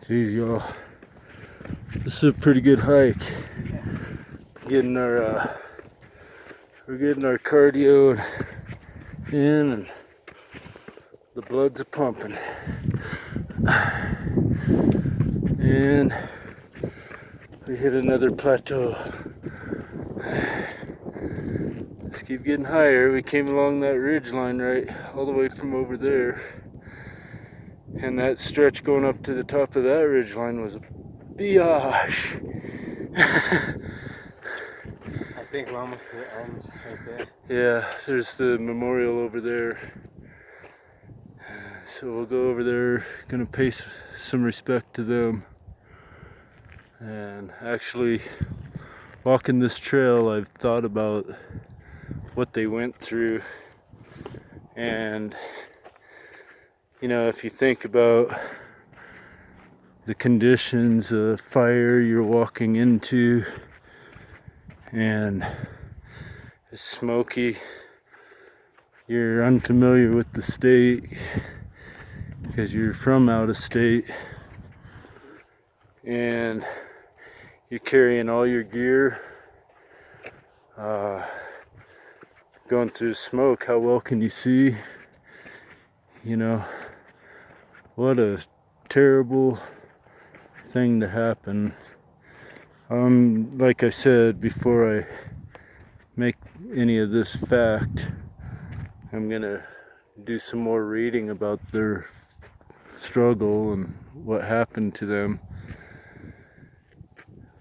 Geez, y'all, this is a pretty good hike. Getting our we're getting our cardio in, and the blood's a pumping. And we hit another plateau. Let's keep getting higher. We came along that ridge line right all the way from over there. And that stretch going up to the top of that ridge line was a biatch. I think we're almost to the end right there. Yeah, there's the memorial over there. So we'll go over there, gonna pay some respect to them. And actually, walking this trail, I've thought about what they went through. And you know, if you think about the conditions of fire you're walking into, and it's smoky, you're unfamiliar with the state because you're from out of state, and you're carrying all your gear, going through smoke. How well can you see? You know, what a terrible thing to happen. Like I said, before I make any of this fact, I'm gonna do some more reading about their struggle and what happened to them.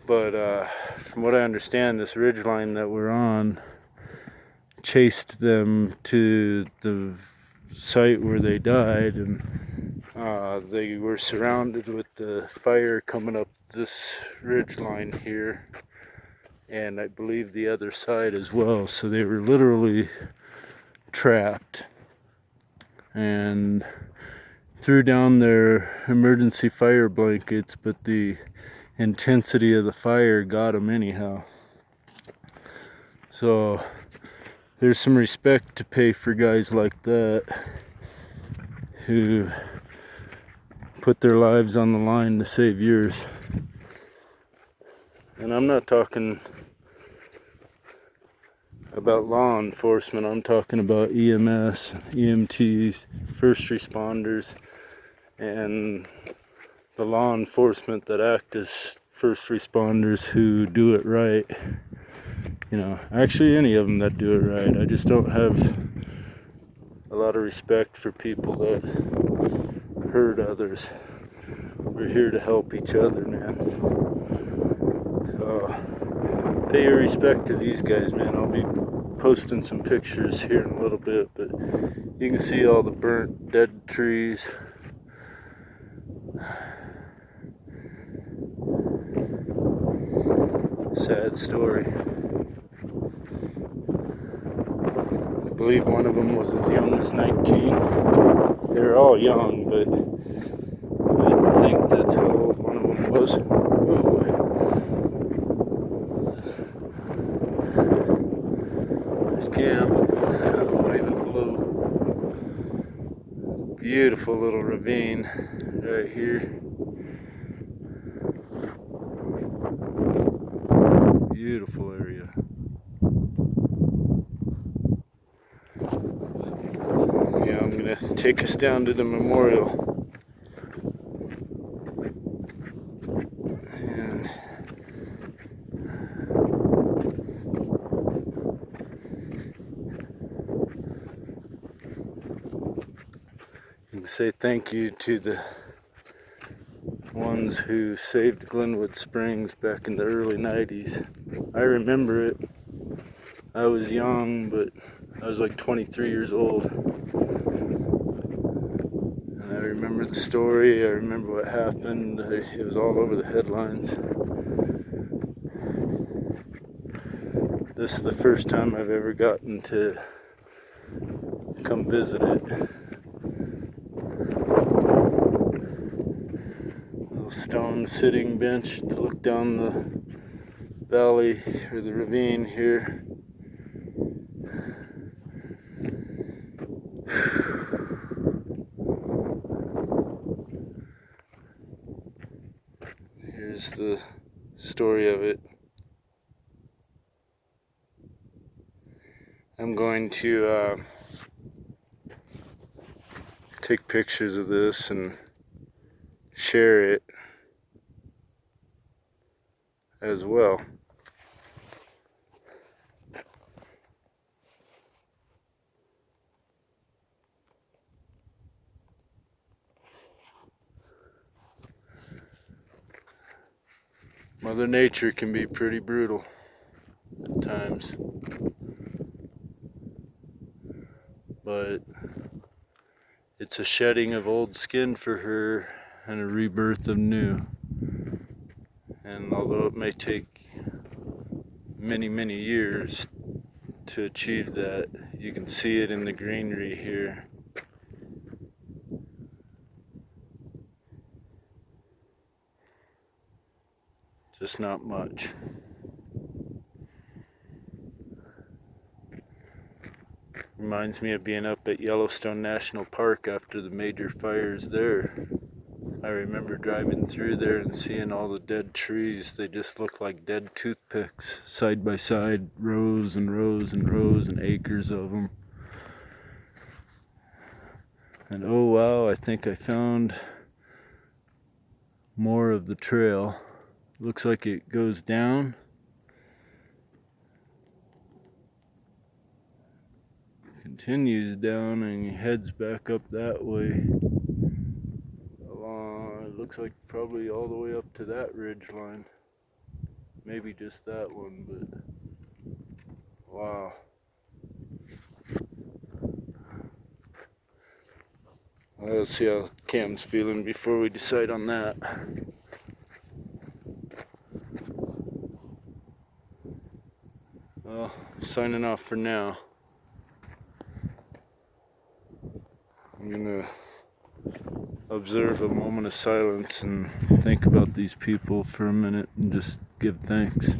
But from what I understand, this ridgeline that we're on chased them to the site where they died, and they were surrounded with the fire coming up this ridgeline here, and I believe the other side as well. So they were literally trapped, and threw down their emergency fire blankets, but the intensity of the fire got them anyhow. So there's some respect to pay for guys like that who put their lives on the line to save yours. And I'm not talking about law enforcement, I'm talking about EMS, EMTs, first responders, and the law enforcement that act as first responders who do it right. You know, actually any of them that do it right. I just don't have a lot of respect for people that hurt others. We're here to help each other, man. So pay your respect to these guys, man. I'll be posting some pictures here in a little bit, but you can see all the burnt, dead trees. Sad story. I believe one of them was as young as 19. They're all young, but I think that's how old one of them was. Whoa. There's Cam. Waving below. Beautiful little ravine right here. Beautiful area. Yeah, I'm gonna take us down to the memorial. And and say thank you to the ones who saved Glenwood Springs back in the early 90s. I remember it. I was young, but I was like 23 years old. And I remember the story, I remember what happened. It was all over the headlines. This is the first time I've ever gotten to come visit it. Little stone sitting bench to look down the valley or the ravine here. Here's the story of it. I'm going to take pictures of this and share it as well. Mother Nature can be pretty brutal at times, but it's a shedding of old skin for her and a rebirth of new. And although it may take many, many years to achieve that, you can see it in the greenery here. Just not much. Reminds me of being up at Yellowstone National Park after the major fires there. I remember driving through there and seeing all the dead trees. They just look like dead toothpicks, side by side, rows and rows and rows, and acres of them. And oh wow, I think I found more of the trail. Looks like it goes down. Continues down and heads back up that way. It looks like probably all the way up to that ridge line. Maybe just that one, but wow. Let's see how Cam's feeling before we decide on that. Well, signing off for now. I'm gonna observe a moment of silence and think about these people for a minute and just give thanks.